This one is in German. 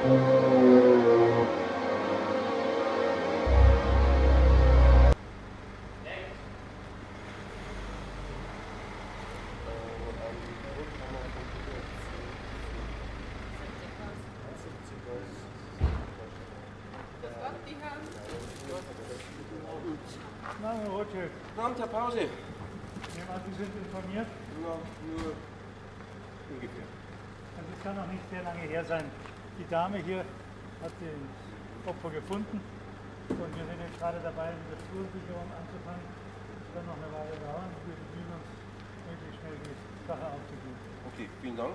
Na, Rothschild. Guten Abend, Herr Pause. Nehmen an, Sie sind informiert. Ja, nur ungefähr. Also es kann noch nicht sehr lange her sein. Die Dame hier hat das Opfer gefunden und wir sind jetzt gerade dabei, mit der Spurensicherung anzufangen. Das kann noch eine Weile dauern. Wir bemühen uns, möglichst schnell die Sache aufzuklären. Okay, vielen Dank.